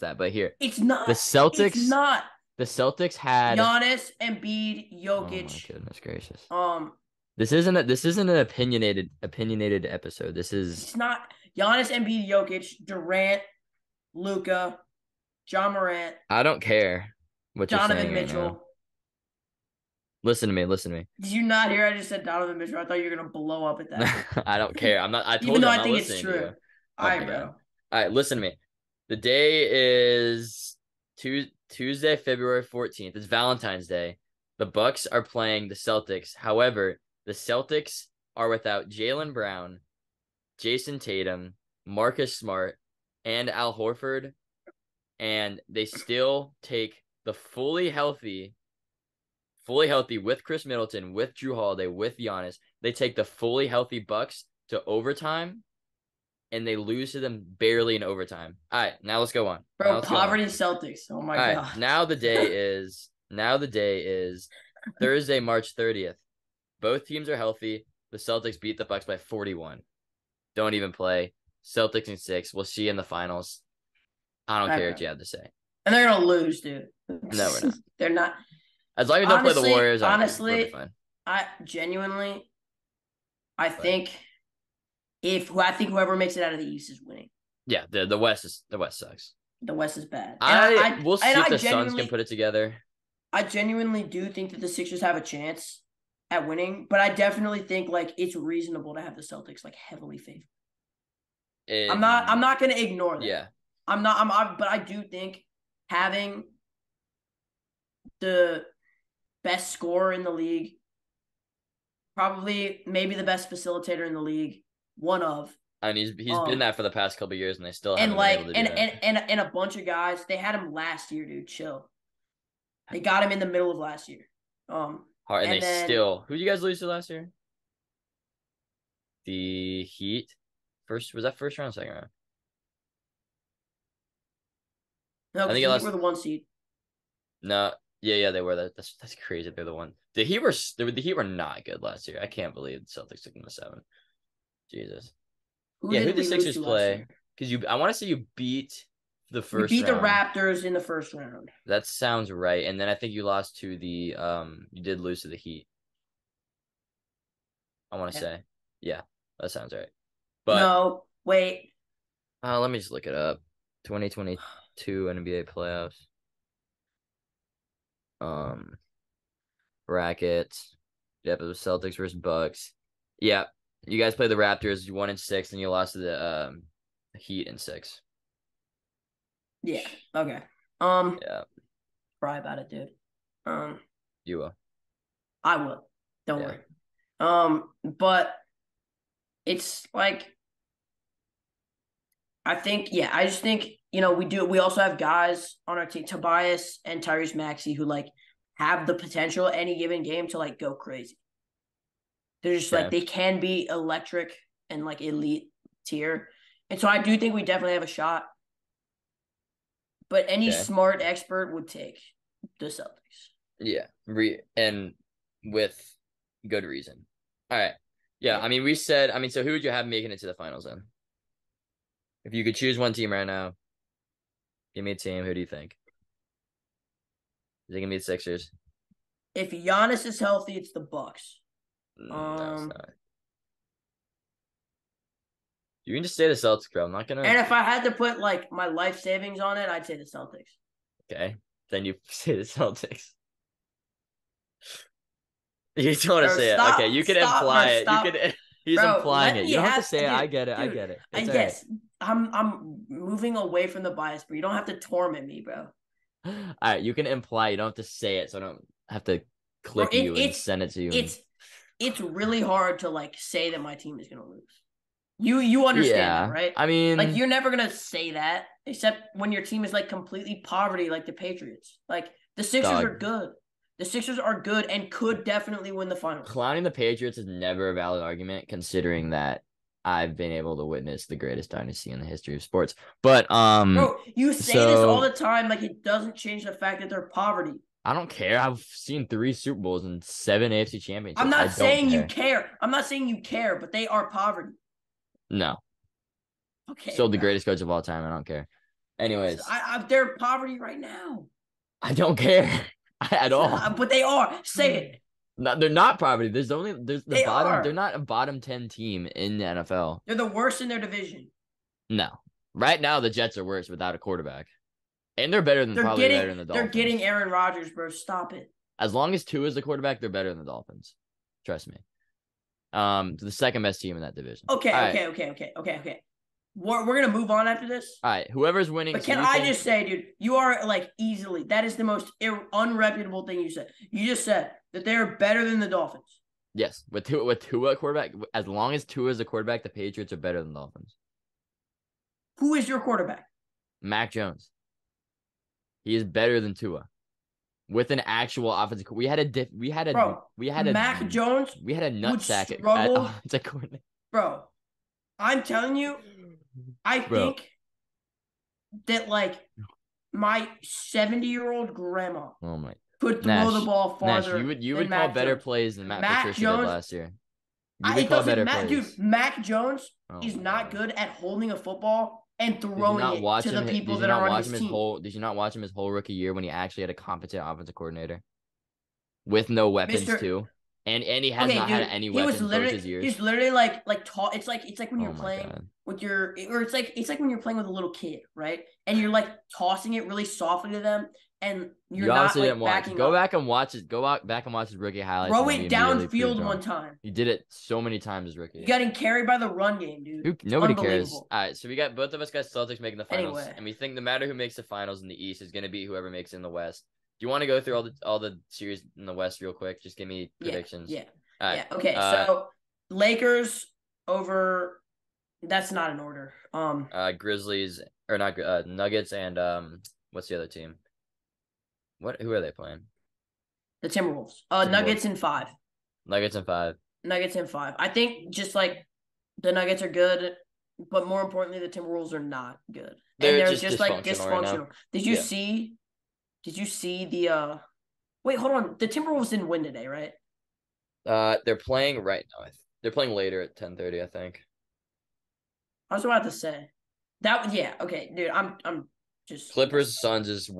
that. But here, it's not. The Celtics. It's not. The Celtics had Giannis, Embiid, Jokic. Oh my goodness gracious. This isn't an opinionated episode. This is. It's not Giannis, Embiid, Jokic, Durant, Luka, John Morant. I don't care what Donovan you're saying Mitchell. Right now. Listen to me. Did you not hear? I just said Donovan Mitchell. I thought you were gonna blow up at that. I don't care. I'm not. I told Even though you I think it's true. All right, bro. All right, listen to me. The day is Tuesday, February 14th. It's Valentine's Day. The Bucks are playing the Celtics. However, the Celtics are without Jaylen Brown, Jason Tatum, Marcus Smart, and Al Horford, and they still take the fully healthy with Chris Middleton, with Drew Holiday, with Giannis. They take the fully healthy Bucks to overtime, and they lose to them barely in overtime. All right, now let's go on. Bro, poverty Celtics. Oh my god. Right, now the day is Thursday, March 30th. Both teams are healthy. The Celtics beat the Bucks by 41. Don't even play. Celtics in 6. We'll see you in the finals. I don't care what you have to say. And they're gonna lose, dude. No, we're not. They're not. As long as they don't play the Warriors, honestly, we'll be fine. I think whoever makes it out of the East is winning. Yeah, the West sucks. The West is bad. We'll see if the Suns can put it together. I genuinely do think that the Sixers have a chance at winning, but I definitely think it's reasonable to have the Celtics heavily favored. I'm not gonna ignore that. Yeah. But I do think having the best scorer in the league, probably maybe the best facilitator in the league, one of. I mean, he's been that for the past couple of years, and they still haven't been able to do that. And a bunch of guys, they had him last year, dude. Chill. They got him in the middle of last year. Who did you guys lose to last year? The Heat. Was that first round, second round? No, I think the Heat were the 1 seed. No, yeah, they were. That's crazy. They're the 1. The Heat were not good last year. I can't believe the Celtics took them to 7. Jesus. Who did the Sixers play? Because I want to say you beat the first. You beat the Raptors in the first round. That sounds right. And then I think you lost to the You did lose to the Heat. I want to say, yeah, that sounds right. But no, wait. Let me just look it up. 2022 NBA playoffs. Brackets. Yep, it was Celtics versus Bucks. Yeah, You guys play the Raptors. You won in 6, and you lost to the Heat in 6. Yeah. Okay. Yeah. Cry about it, dude. You will. I will. Don't worry. But it's like, I just think, we also have guys on our team, Tobias and Tyrese Maxey, who like have the potential any given game to like go crazy. They're just like, they can be electric and like elite tier. And so I do think we definitely have a shot. But any smart expert would take the Celtics. Yeah. And with good reason. All right. Yeah. I mean, we said, so who would you have making it to the finals then? If you could choose one team right now, give me a team. Who do you think? Is it going to be the Sixers? If Giannis is healthy, it's the Bucks. No, it's not. You can just say the Celtics, bro. I'm not going to. And if I had to put like my life savings on it, I'd say the Celtics. Okay. Then you say the Celtics. You don't want to say it. Okay, you can imply it. You can. He's implying it. You don't have to say it. I get it. Dude, I get it. I guess I'm moving away from the bias, but you don't have to torment me, bro. All right, you can imply. You don't have to say it, so I don't have to click you and send it to you. It's really hard to like say that my team is gonna lose. You understand that, right? I mean, like you're never gonna say that except when your team is like completely poverty, like the Patriots. Like the Sixers are good. The Sixers are good and could definitely win the finals. Clowning the Patriots is never a valid argument, considering that I've been able to witness the greatest dynasty in the history of sports. But bro, you say this all the time, like it doesn't change the fact that they're poverty. I don't care. I've seen 3 Super Bowls and 7 AFC championships. I'm not saying you care. I'm not saying you care, but they are poverty. No. Okay. Still the greatest coach of all time. I don't care. Anyways, they're poverty right now. I don't care at all. But they are. Say it. No, they're not poverty. There's the bottom. They're not a bottom 10 team in the NFL. They're the worst in their division. No. Right now, the Jets are worse without a quarterback. And they're better than better than the Dolphins. They're getting Aaron Rodgers, bro. Stop it. As long as Tua is the quarterback, they're better than the Dolphins. Trust me. The second best team in that division. Okay. We're gonna move on after this. All right, whoever's winning. But can I just say, dude, you are like easily. That is the most unreputable thing you said. You just said that they are better than the Dolphins. Yes, with Tua quarterback. As long as Tua is the quarterback, the Patriots are better than the Dolphins. Who is your quarterback? Mac Jones. He is better than Tua. With an actual offensive, we had Mac Jones. We had a nutsack at offensive coordinator. Bro, I'm telling you, I think that like my 70-year-old grandma could throw the ball farther. Nash, you would call better plays than Matt Patricia did last year. Mac Jones is not good at holding a football and throwing it to the people that are on his team. Did you not watch him his whole rookie year when he actually had a competent offensive coordinator with no weapons too? And he has not had any weapons both his years. He's literally like tall. It's like when you're playing with it's like when you're playing with a little kid, right? And you're like tossing it really softly to them, and you're not like backing up. Go back and watch his rookie highlights. Throw it downfield one time. He did it so many times his rookie. You got him carried by the run game, dude. Nobody cares. All right, so both of us got Celtics making the finals, and we think no matter who makes the finals in the East is going to beat whoever makes it in the West. Do you want to go through all the series in the West real quick? Just give me predictions. Yeah. All right. Okay. So Lakers over. That's not in order. Grizzlies or not? Nuggets and what's the other team? Who are they playing? The Timberwolves. Nuggets in 5. Nuggets in 5. I think just like the Nuggets are good, but more importantly, the Timberwolves are not good. They're just like dysfunctional. Right. Did you see the wait, hold on. The Timberwolves didn't win today, right? They're playing right now. They're playing later at 10:30, I think. I was about to say that. Yeah, okay, dude. I'm just Clippers Suns is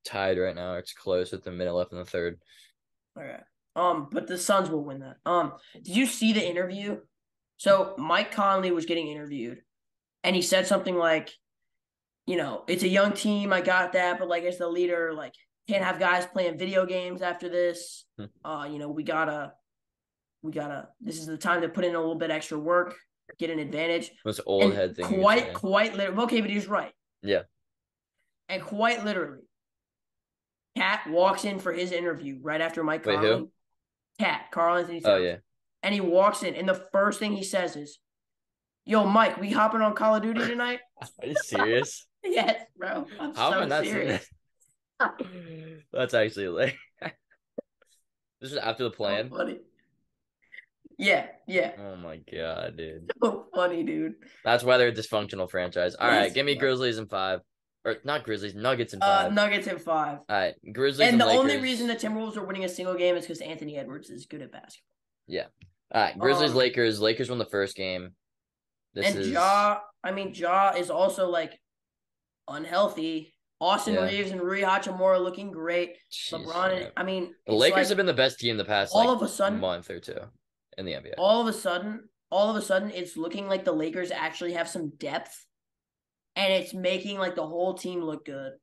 tied right now. It's close with the minute left in the third. Okay. But the Suns will win that. Did you see the interview? So Mike Conley was getting interviewed, and he said something like, it's a young team. I got that, but like as the leader, like can't have guys playing video games after this. We this is the time to put in a little bit extra work, get an advantage. Most old and head thing. Quite literally. Okay, but he's right. Yeah. And quite literally, Cat walks in for his interview right after Mike Conley. Wait, who? Cat, Carl Anthony Towns. Oh, yeah. And he walks in, and the first thing he says is, "Yo, Mike, we hopping on Call of Duty tonight?" Are you serious? Yes, bro. How am I not serious? That's actually like this is after the plan. So funny. Yeah. Oh my god, dude. So funny, dude. That's why they're a dysfunctional franchise. All right, give me Grizzlies in 5. Or not Grizzlies, Nuggets in 5. Nuggets in 5. All right, Grizzlies and the Lakers. only reason the Timberwolves are winning a single game is because Anthony Edwards is good at basketball. Yeah. All right, Grizzlies Lakers. Lakers won the first game. Ja is also like unhealthy. Austin Reeves and Rui Hachimura looking great. Jeez, LeBron, the Lakers have been the best team the past all of a sudden month or two in the NBA. All of a sudden, it's looking like the Lakers actually have some depth, and it's making like the whole team look good.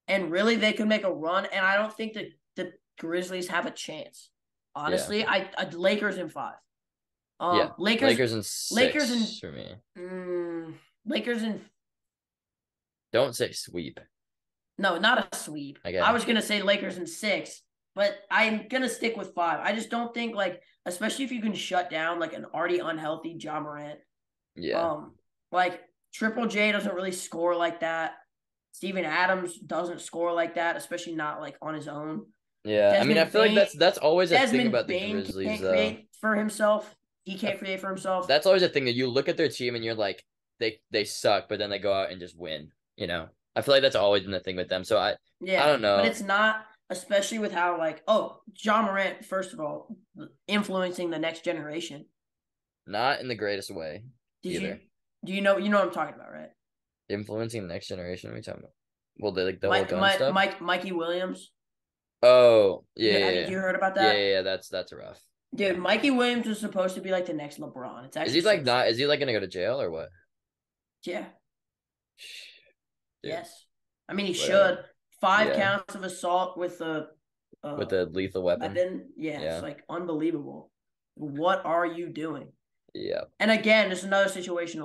And really, they could make a run, and I don't think that the Grizzlies have a chance. Honestly, Lakers in 5. Lakers in 6 for me. Lakers in. Don't say sweep. No, not a sweep. I was gonna say Lakers in 6, but I'm gonna stick with 5. I just don't think especially if you can shut down like an already unhealthy Ja Morant. Yeah. Triple J doesn't really score like that. Steven Adams doesn't score like that, especially not like on his own. Yeah, I feel like that's always a thing about the Grizzlies. Can't create for himself. He can't create for himself. That's always a thing that you look at their team and you're like, they suck, but then they go out and just win. I feel like that's always been the thing with them. So I don't know. But it's not, especially with how Ja Morant, first of all, influencing the next generation. Not in the greatest way. Do you know what I'm talking about, right? Influencing the next generation? What are you talking about? Well, they the whole gun stuff. Mikey Williams. Oh, yeah. You heard about that? Yeah, that's rough. Dude, Mikey Williams was supposed to be like the next LeBron. It's actually is he gonna go to jail or what? Yeah. Dude. Yes. He should. 5 counts of assault with a lethal weapon. Yeah, it's unbelievable. What are you doing? Yeah. And again, there's another situation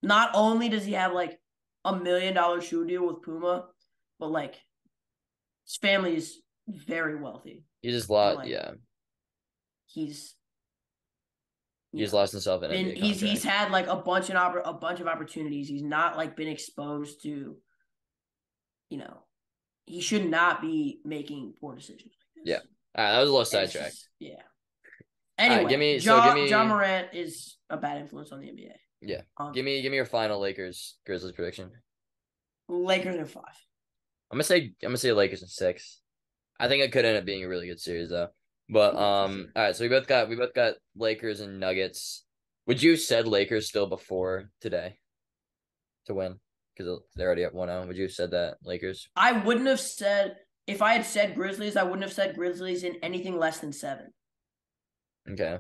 not only does he have $1 million shoe deal with Puma, but his family is very wealthy. He just lost. He's lost himself in NBA contract. He's had a bunch of opportunities. He's not been exposed to. He should not be making poor decisions like this. Yeah. All right, that was a little sidetrack. Yeah. Anyway, Ja Morant is a bad influence on the NBA. Yeah. Give me your final Lakers Grizzlies prediction. Lakers in 5. I'm gonna say Lakers in 6. I think it could end up being a really good series though. But all right, so we both got Lakers and Nuggets. Would you said Lakers still before today to win? Because they're already at 1-0. Would you have said that Lakers? I wouldn't have said if I had said Grizzlies, I wouldn't have said Grizzlies in anything less than 7. Okay.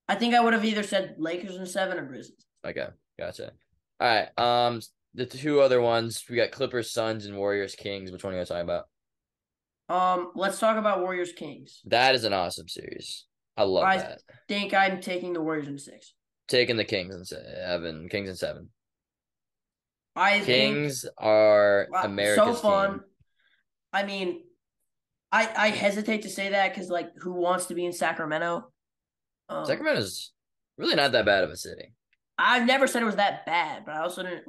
I think I would have either said Lakers in 7 or Grizzlies. Okay, gotcha. All right. The 2 other ones, we got Clippers, Suns, and Warriors, Kings. Which one are you talking about? Let's talk about Warriors Kings. That is an awesome series. I love that. I think I'm taking the Warriors in 6. Taking the Kings in 7. Kings in 7. Kings are America's so fun. Team. I hesitate to say that because who wants to be in Sacramento? Sacramento's really not that bad of a city. I've never said it was that bad, but I also didn't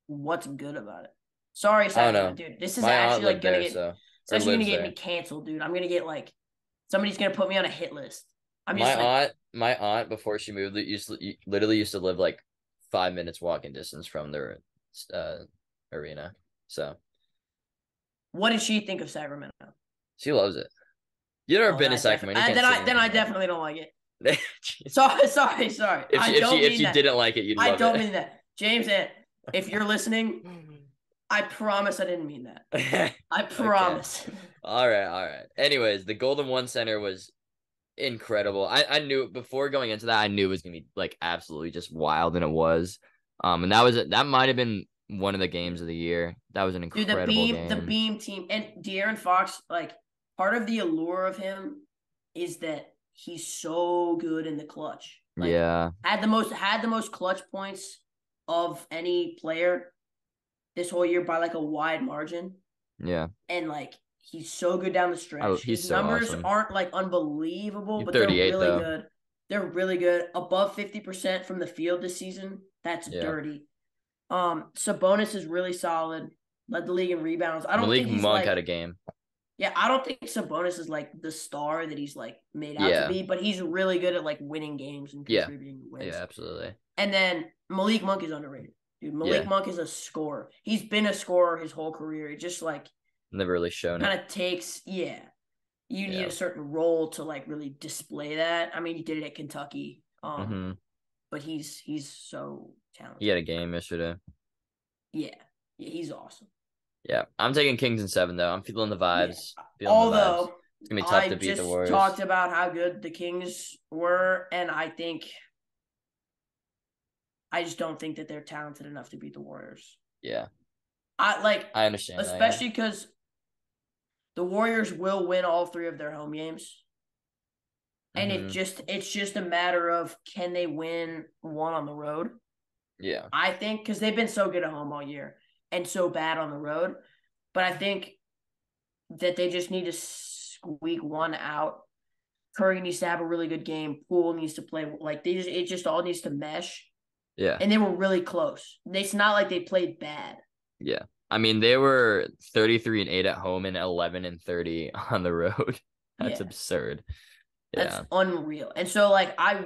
what's good about it. Sorry, Sacramento, dude. This is actually gonna get. It's actually gonna get me canceled, dude. I'm gonna get somebody's gonna put me on a hit list. My aunt before she moved literally used to live 5 minutes walking distance from their arena. So, what did she think of Sacramento? She loves it. You've never been to Sacramento. Then I definitely don't like it. Sorry. If she didn't like it, you'd love it. I don't mean that, James. If you're listening, I promise I didn't mean that. I promise. Okay. All right. Anyways, the Golden One Center was incredible. I knew before going into that, I knew it was gonna be absolutely just wild, and it was. And that might have been one of the games of the year. That was an incredible game. The Beam team and De'Aaron Fox, part of the allure of him is that he's so good in the clutch. Like, yeah. Had the most clutch points of any player this whole year by like a wide margin. Yeah. And like he's so good down the stretch. He's His so numbers awesome. aren't like unbelievable, He's but they're 38 really though. good. They're really good. Above 50% from the field this season. That's dirty. Sabonis is really solid. Led the league in rebounds. I don't Malik think he's Monk like had a game. Yeah, I don't think Sabonis is like the star that he's like made out to Yeah. be, but he's really good at like winning games and contributing wins. Yeah, absolutely. And then Malik Monk is underrated. Dude, Malik Monk is a scorer. He's been a scorer his whole career. He just like never really shown kind it. of takes, you need a certain role to like really display that. I mean, he did it at Kentucky. But he's so talented. He had a game yesterday. Yeah, he's awesome. Yeah, I'm taking Kings in 7 though. I'm feeling the vibes. Yeah. Although it's gonna be tough to beat the Warriors. I just talked about how good the Kings were, and I just don't think that they're talented enough to beat the Warriors. Yeah, I understand, especially because the Warriors will win all 3 of their home games. And it's just a matter of, can they win one on the road? Yeah. I think because they've been so good at home all year and so bad on the road. But I think that they just need to squeak one out. Curry needs to have a really good game. Poole needs to play it just all needs to mesh. Yeah. And they were really close. It's not like they played bad. Yeah. I mean, they were 33-8 at home and 11-30 on the road. That's absurd. That's unreal. And so, like, I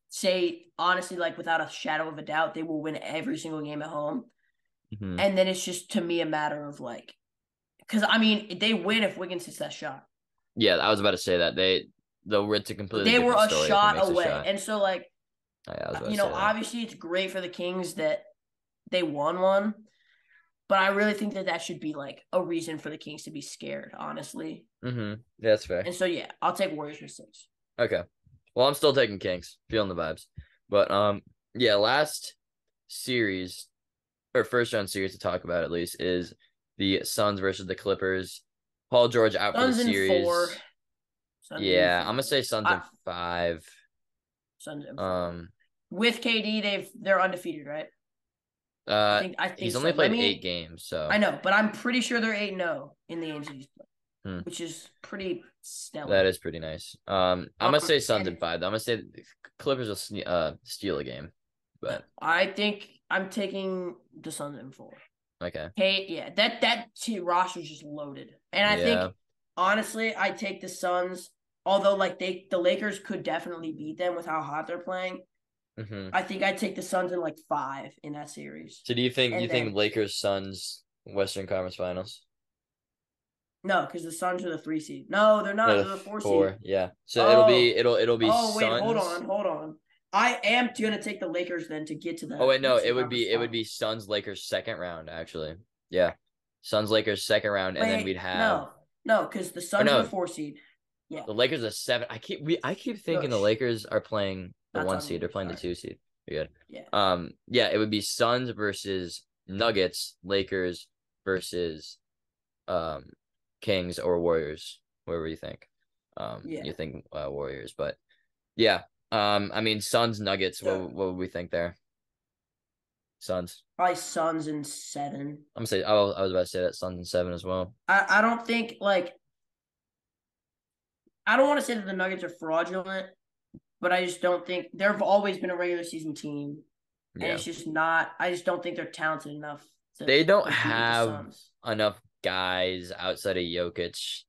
say, honestly, like, without a shadow of a doubt, they will win every single game at home. And then it's just, to me, a matter of, like, because, I mean, they win if Wiggins hits that shot. Yeah, I was about to say that. They'll rid to completely They were a story shot away. And so, like, obviously it's great for the Kings that they won one. But I really think that should be, like, a reason for the Kings to be scared, honestly. Yeah, that's fair. And so, yeah, I'll take Warriors for 6. Okay. Well, I'm still taking Kings. Feeling the vibes. But, last series, or first-round series to talk about, at least, is the Suns versus the Clippers. Paul George out for the series. 4. I'm going to say Suns in 5. Suns in 4. With KD, they're undefeated, right? I think he's only played 8 games, so I know, but I'm pretty sure they're 8-0 in the games he's played, which is pretty stellar. That is pretty nice. I'm gonna say Suns in 5. I'm gonna say the Clippers will steal a game, but I think I'm taking the Suns in 4. Okay. Hey, that roster is just loaded, and I think honestly, I take the Suns. Although, like the Lakers could definitely beat them with how hot they're playing. I think I'd take the Suns in like 5 in that series. So do you think Lakers Suns Western Conference Finals? No, because the Suns are the 3 seed. No, they're not. They're the 4 seed. Yeah. So it'll be. Oh wait, Suns. hold on. I am gonna take the Lakers then to get to that. Oh wait, no, it would be Suns Lakers second round actually. Yeah, Suns Lakers second round, and then we'd have no, because the Suns are the 4 seed. Yeah, the Lakers are 7. I keep thinking the Lakers are playing the 1 seed. They're playing the 2 seed. You're good. Yeah. It would be Suns versus Nuggets, Lakers versus Kings or Warriors. Whatever you think. You think Warriors, but yeah. I mean Suns Nuggets. What would we think there? Suns. Probably Suns in 7. I'm gonna say I was about to say that Suns in 7 as well. I don't think I don't want to say that the Nuggets are fraudulent, but I just don't think they've always been a regular season team. And it's just not. I just don't think they're talented enough. They don't have enough guys outside of Jokic.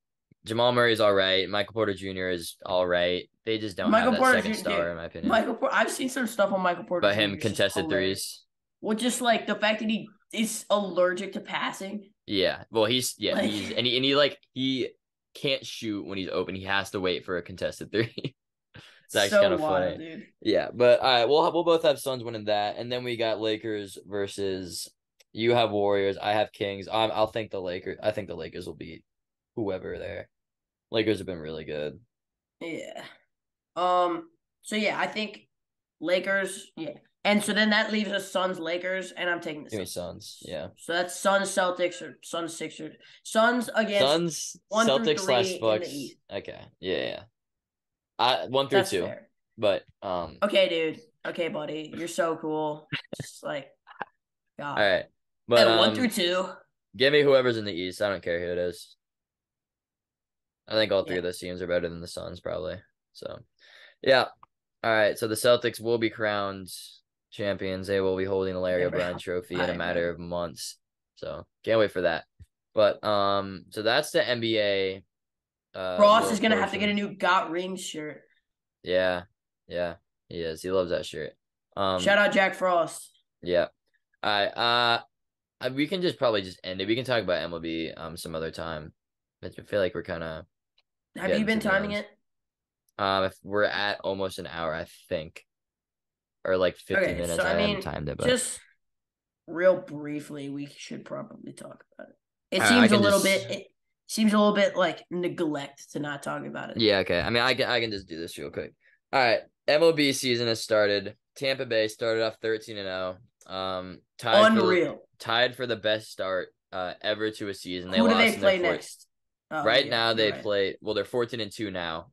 Jamal Murray's all right. Michael Porter Jr. is all right. They just don't have that second star, in my opinion. I've seen some stuff on Michael Porter. But him contested threes. Well, just like the fact that he is allergic to passing. Yeah. Well, he can't shoot when he's open. He has to wait for a contested 3. It's actually kind of funny. Dude. Yeah, but all right, we'll both have Suns winning that, and then we got Lakers versus you have Warriors. I have Kings. I'll think the Lakers. I think the Lakers will beat whoever there. Lakers have been really good. Yeah. So yeah, I think Lakers. Yeah. And so then that leaves us Suns, Lakers, and I'm taking the Suns. Give me Suns, yeah. So that's Suns, Celtics, or Suns, Sixers. Suns against Suns, 1 Celtics through 3 / Bucks. in the East. Okay, yeah. 1 through That's 2. Fair. But okay, dude. Okay, buddy. You're so cool. Just like God. All right. But and 1 through 2. Give me whoever's in the East. I don't care who it is. I think all 3 of those teams are better than the Suns, probably. So, yeah. All right. So the Celtics will be crowned champions. They will be holding the Larry O'Brien Trophy in a matter of months. So can't wait for that. But so that's the NBA. Ross is gonna have to get a new Got Rings shirt. Yeah, he is. He loves that shirt. Shout out Jack Frost. Yeah. All right. We can probably just end it. We can talk about MLB some other time. I feel like we're kind of. Have you been timing it? If we're at almost an hour, I think, or like 50 minutes. So, I haven't timed it, but just real briefly, we should probably talk about it. It seems a little bit. It seems a little bit like neglect to not talk about it. Yeah. Okay. I mean, I can just do this real quick. All right. MLB season has started. Tampa Bay started off 13-0. Tied for the best start ever to a season. Who do they play next? Right now they play. Well, they're 14-2 now,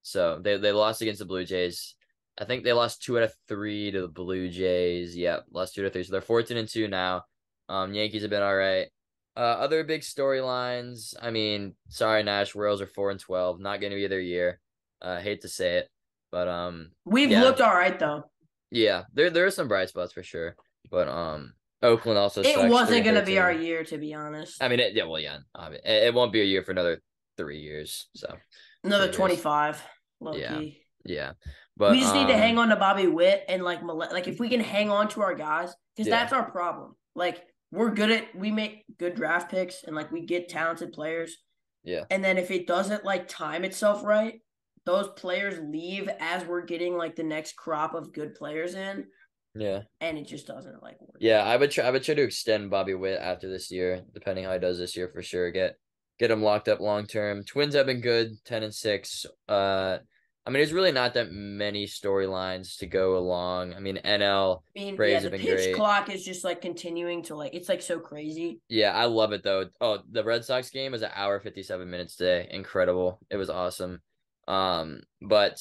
so they lost against the Blue Jays. I think they lost 2 out of 3 to the Blue Jays. Yep, lost 2 out of 3. So they're 14-2 now. Yankees have been all right. Other big storylines. I mean, sorry, Nash. Royals are 4-12. Not going to be their year. Hate to say it, but we've looked all right though. Yeah, there are some bright spots for sure, but Oakland also. It wasn't going to be our year, to be honest. I mean, it won't be a year for another 3 years. So another 25. Yeah. But we just need to hang on to Bobby Witt and like if we can hang on to our guys, because that's our problem. Like we make good draft picks and like we get talented players. Yeah. And then if it doesn't like time itself right, those players leave as we're getting like the next crop of good players in. Yeah. And it just doesn't like work. Yeah, I would try to extend Bobby Witt after this year, depending how he does this year for sure. Get him locked up long term. Twins have been good, 10-6. I mean, there's really not that many storylines to go along. I mean, Braves have been great. The pitch clock is just like continuing to like it's like so crazy. Yeah, I love it though. Oh, the Red Sox game was 1 hour 57 minutes today. Incredible. It was awesome. But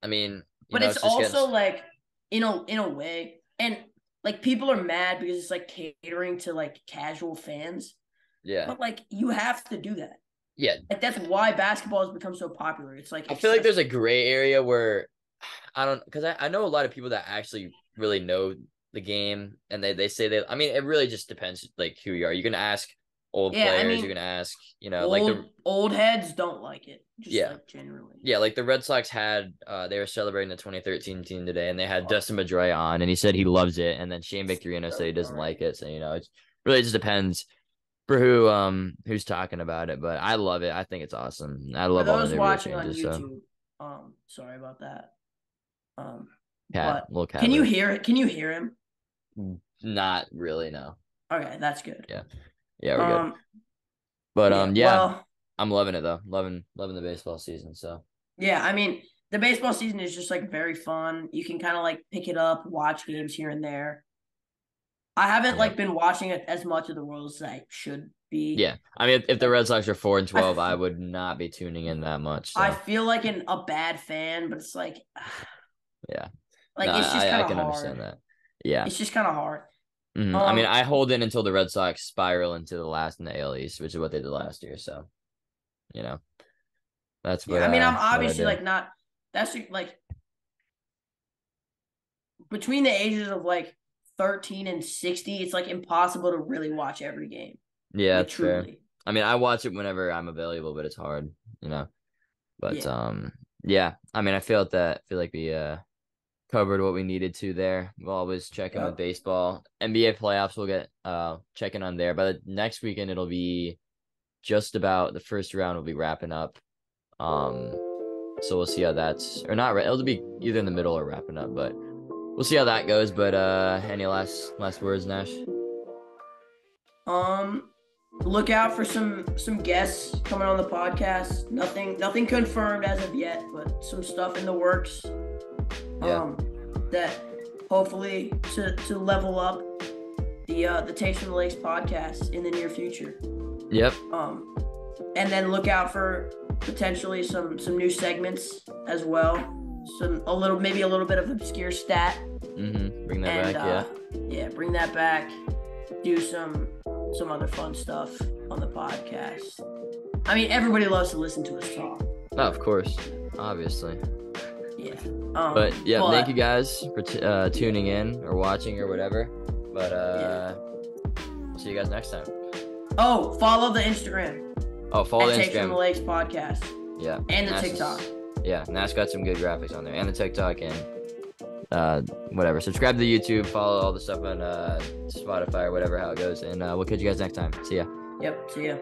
I mean, it's also like in a way, and like people are mad because it's like catering to like casual fans. Yeah. But like you have to do that. Yeah. Like that's why basketball has become so popular. It's like I feel like there's a gray area where because I know a lot of people that actually really know the game, and they say I mean, it really just depends like who you are. You can ask old players, I mean, you can ask, old heads don't like it. Just like generally. Yeah, like the Red Sox had they were celebrating the 2013 team today, and they had Dustin Pedroia on, and he said he loves it, and then Shane Victorino said he doesn't like it. So it really just depends for who's talking about it, but I love it. I think it's awesome. I love all the new watching changes, on YouTube. So. Sorry about that. Little cat. Can you hear it? Can you hear him? Not really, no. Okay, that's good. Yeah, we're good. But I'm loving it though. Loving the baseball season. So yeah, I mean the baseball season is just like very fun. You can kind of like pick it up, watch games here and there. I haven't like been watching it as much of the Royals as I should be. Yeah, I mean, if the Red Sox are 4-12, I would not be tuning in that much. So. I feel like a bad fan, but it's like, yeah, like it's just kind of hard. I can understand that. Yeah, it's just kind of hard. Mm-hmm. I mean, I hold in until the Red Sox spiral into the last in the AL East, which is what they did last year. So, that's what. I mean, I'm obviously like not. That's like between the ages of like 13 and 60, it's like impossible to really watch every game. Yeah, that's truly. Fair. I mean, I watch it whenever I'm available, but it's hard, But yeah. I mean, I feel like we covered what we needed to there. We'll always check in with baseball. NBA playoffs, we'll get checking on there. But next weekend it'll be just about the first round will be wrapping up. So we'll see how that's it'll be either in the middle or wrapping up, but we'll see how that goes. But any last words, Nash? Look out for some guests coming on the podcast. Nothing confirmed as of yet, but some stuff in the works. That hopefully to level up the Takes from the Lakes podcast in the near future. Yep. And then look out for potentially some new segments as well. Maybe a little bit of obscure stat. Bring that back. Yeah, bring that back. Do some other fun stuff on the podcast. I mean, everybody loves to listen to us talk. Oh, of course, obviously. Yeah. But thank you guys for tuning in or watching or whatever. But we'll see you guys next time. Oh, follow the Instagram. Oh, follow the Instagram. Takes from the Lakes podcast. Yeah. And the TikTok. Yeah, Nash got some good graphics on there, and the TikTok, and whatever. Subscribe to the YouTube, follow all the stuff on Spotify or whatever, how it goes, and we'll catch you guys next time. See ya. Yep, see ya.